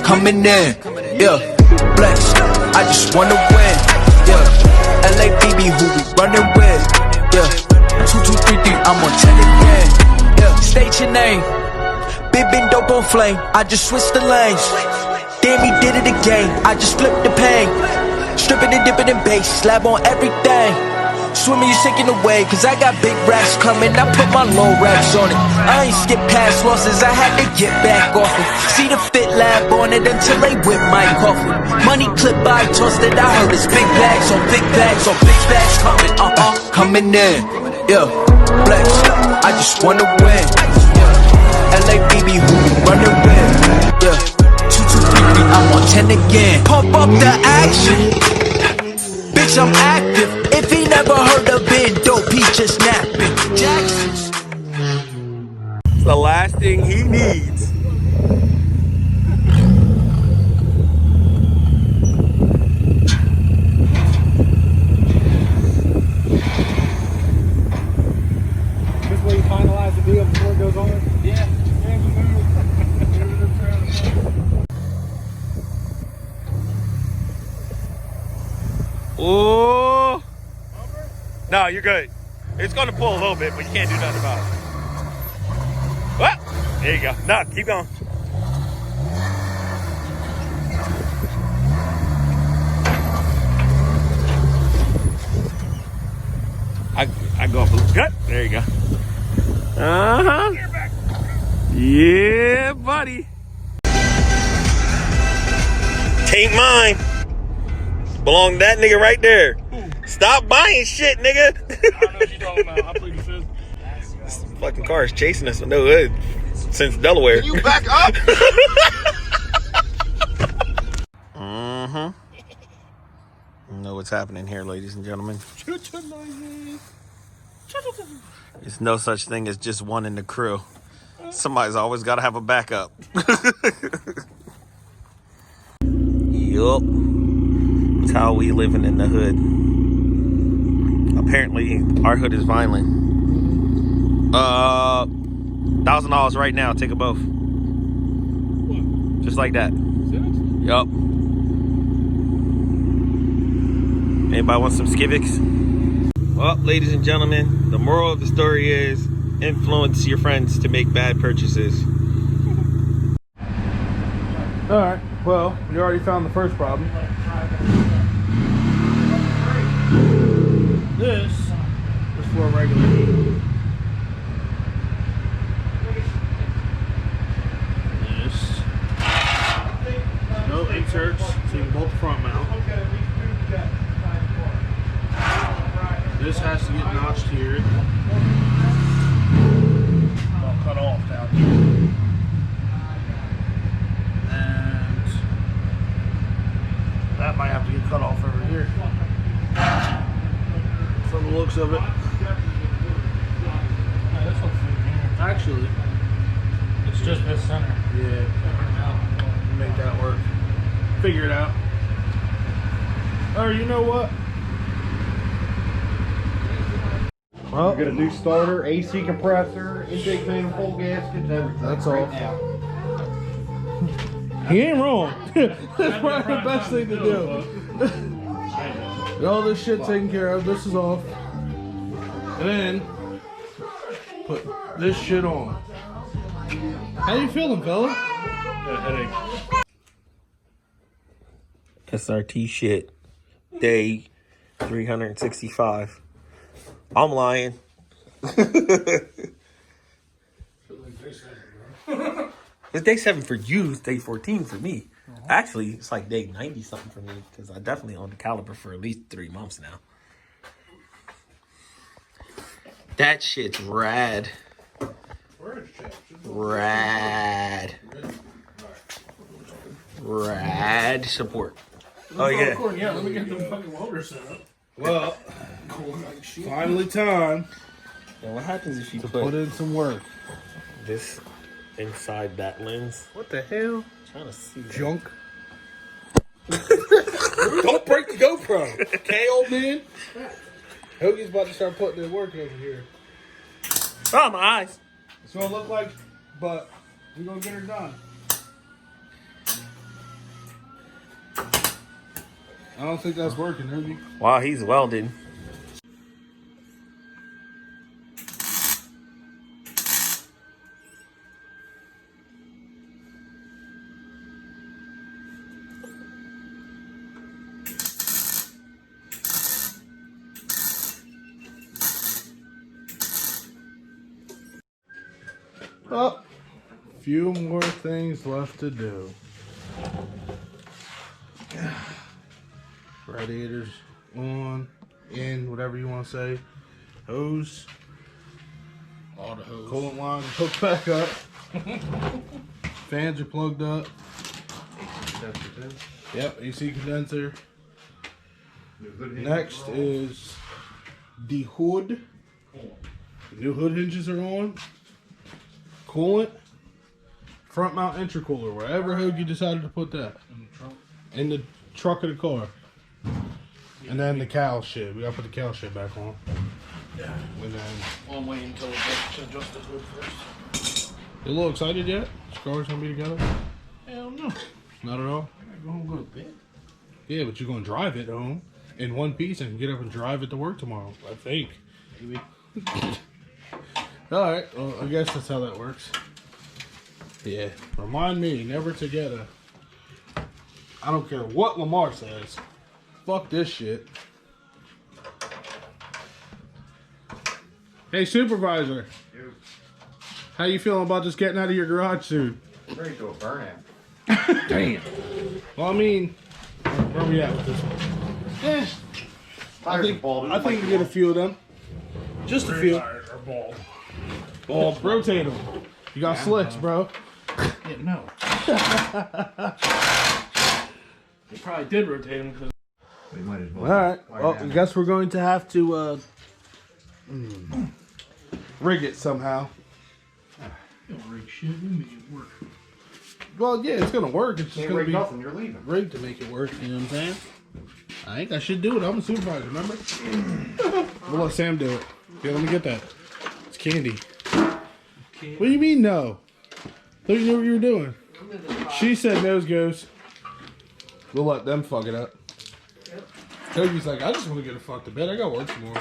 Coming in, blessed. I just wanna win, LABB, who we running with, 2, 2, 3, 3, I'm on 10 again, state your name, been dope on flame, I just switched the lanes, damn he did it again, I just flipped the pain, stripping and dipping in bass, slab on everything, swimming you sinking away, cause I got big racks coming, I put my low racks on it, I ain't skip past losses, I had to get back off it, see the fit lab on it until they whip my coffin, money clip I tossed it, I heard it's big bags on big bags on big bags coming, coming in, flex, I just wanna win, LABB, who we running with, 2, 2, 3, 3, I'm on 10 again, pump up the action, bitch, I'm active. If he never heard of it, dope, he just napping. Jackson's the last thing he needs. This way you finalize the deal before it goes on? Yeah. Oh no, you're good. It's gonna pull a little bit, but you can't do nothing about it. What? There you go. No, keep going. I go up a little good. There you go. Uh-huh. Yeah, buddy. Tain't mine. Belong to that nigga right there. Stop buying shit, nigga. I don't know what you're talking about. I plead the fifth. This fucking car is chasing us with no hood since Delaware. Can you back up? You know what's happening here, ladies and gentlemen. There's no such thing as just one in the crew. Somebody's always got to have a backup. Yup. That's how we living in the hood. Apparently, our hood is violent. $1,000 right now. Take a both. Just like that. Yup. Anybody want some skivvies? Well, ladies and gentlemen, the moral of the story is influence your friends to make bad purchases. Alright, well, we already found the first problem. This is for a regular heat. This. No inserts, so you can bolt the front mount. This has to get notched here. All cut off down here. And that might have to get cut off over here. From the looks of it. Actually, it's just this center. Yeah. Make that work. Figure it out. Or you know what? Well, Get a new starter, AC compressor, intake manifold gaskets, everything. That's all. Now. He ain't wrong. That's probably the best thing to do. Get all this shit taken care of. This is off. And then put this shit on. How you feeling, fella? Got a headache. SRT shit. Day 365. I'm lying. It's day 7 for you. It's day 14 for me. Actually, it's like day 90 something for me because I definitely own the caliper for at least 3 months now. That shit's rad. Rad. Rad support. Oh yeah. Yeah, let me get the fucking welder set up. Well, finally time Now what happens if you to put in some work. this inside that lens? What the hell? I'm trying to see. Junk. Don't break the GoPro. Okay, old man? Hoagie's about to start putting in work over here. Oh, my eyes. It's gonna look like but we're gonna get her done. I don't think that's working, Herbie. While he's welding. Oh, few more things left to do. Radiators on, in, whatever you want to say. Hose. All the hose. Coolant line hooked back up. Fans are plugged up. Yep, AC condenser. Next is the hood. The new hood hinges are on. Coolant. Front mount intercooler. Wherever hood you decided to put that. In the trunk of the car. And then the cowl shit. We gotta put the cowl shit back on. Yeah. And then. Well, I'm waiting until it gets adjust the hood first. You a little excited yet? This car's gonna be together? Hell no. Not at all? I gotta go home and go to bed. Yeah, but you're gonna drive it home in one piece and get up and drive it to work tomorrow. I think. Maybe. Alright, well, I guess that's how that works. Yeah. Remind me never to get a. I don't care what Lamar says. Fuck this shit. Hey, supervisor. How you feeling about just getting out of your garage soon? Ready to a burnout. Damn. Well, I mean, where are we at with this one? I think you get a few of them. Just a few. Bald. Bald. Rotate them. You got slicks, bro. Yeah, no. They probably did rotate them because. We might as well. Alright. Well, I guess we're going to have to rig it somehow. Don't rig shit. We make it work. Well, yeah, it's gonna work. It's just Can't gonna rig be nothing, you're leaving. rigged to make it work. You know what I'm saying? I think I should do it. I'm a supervisor, remember? We'll let Sam do it. Yeah, let me get that. It's candy. What do you mean no? Thought you knew what you were doing. She said nose goes. We'll let them fuck it up. Toby's like, I just want to get a fuck to bed. I got work tomorrow.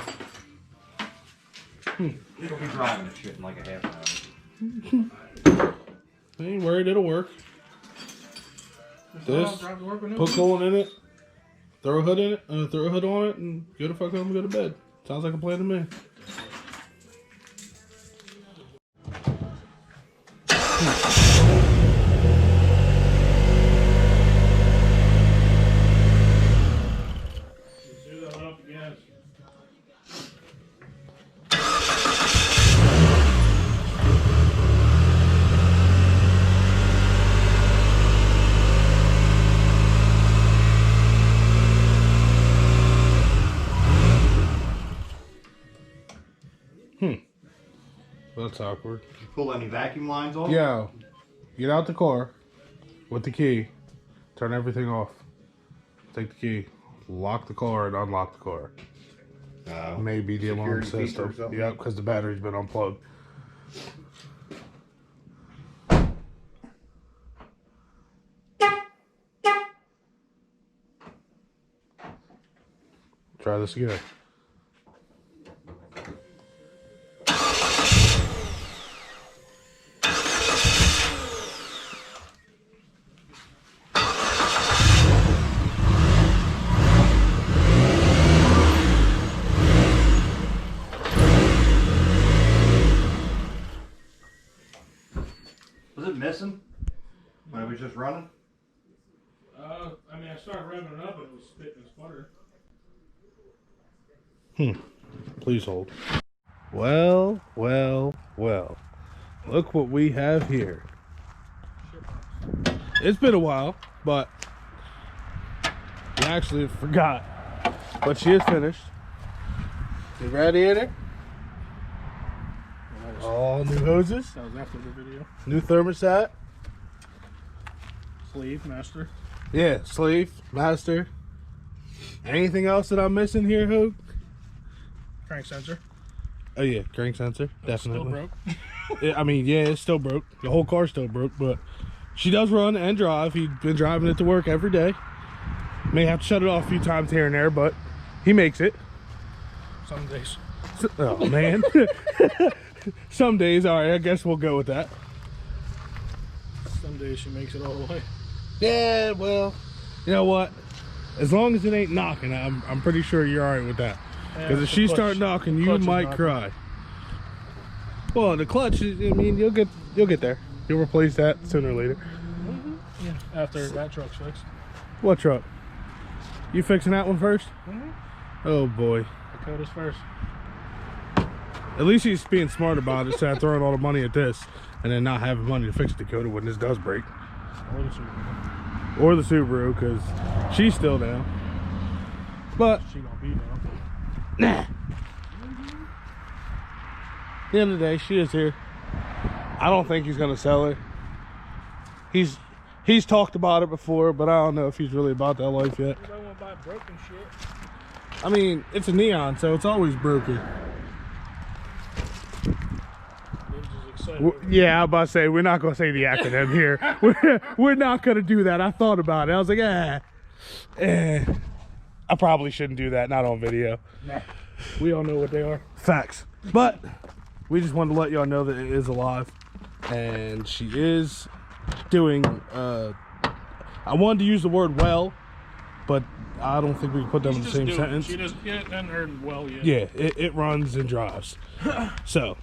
You'll be driving this shit in like a half an hour. I ain't worried, it'll work. This, put coolant in it, throw a hood in it, throw a hood on it, and go to fuck home and go to bed. Sounds like a plan to me. That's awkward. You pull any vacuum lines off? Yo, get out the car with the key, turn everything off, take the key, lock the car and unlock the car. Maybe the alarm Security feature or system. something? Yep, because the battery's been unplugged. Try this again. Was it missing when it was just running? I mean, I started revving it up and it was spitting and sputtering. Please hold. Well, well, well. Look what we have here. It's been a while, but we actually forgot. But she is finished. The radiator. All new hoses. That was after the video. New thermostat. Sleeve, master. Yeah, sleeve, master. Anything else that I'm missing here, Hope? Crank sensor. Oh yeah, crank sensor. Still Definitely. broke. I mean, yeah, it's still broke. The whole car's still broke, but she does run and drive. He's been driving it to work every day. May have to shut it off a few times here and there, but he makes it. Some days. Oh, man. Some days, all right, I guess we'll go with that. Some days she makes it all the way. Yeah, well, you know what? As long as it ain't knocking, I'm pretty sure you're all right with that. Because if she start knocking, you might cry. Well, the clutch, I mean, you'll get there. You'll replace that sooner or later. Yeah, after that truck's fixed. What truck? You fixing that one first? Oh boy. Dakota's first. At least he's being smart about it, instead of throwing all the money at this and then not having money to fix Dakota when this does break. Or the Subaru, because she's still down. But She gonna be down. nah. At the end of the day, she is here. I don't think he's gonna sell her. He's talked about it before, but I don't know if he's really about that life yet. You don't want to buy broken shit. I mean, it's a Neon, so it's always broken. Yeah, I was about to say, we're not going to say the acronym here. We're not going to do that. I thought about it. I was like, I probably shouldn't do that, not on video. Nah. We all know what they are. Facts. But we just wanted to let y'all know that it is alive. And she is doing, I wanted to use the word well, but I don't think we can put them in the same sentence. She doesn't earn well yet. Yeah, it runs and drives. So,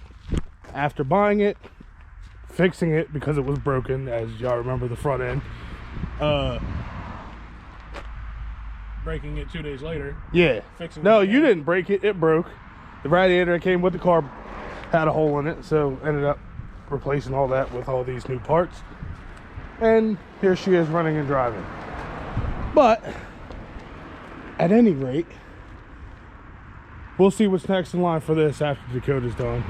after buying it, fixing it because it was broken, as y'all remember the front end. Breaking it 2 days later. Yeah. Fixing No, it you again. didn't break it. It broke. The radiator that came with the car had a hole in it, so ended up replacing all that with all these new parts. And here she is running and driving. But at any rate, we'll see what's next in line for this after Dakota's done.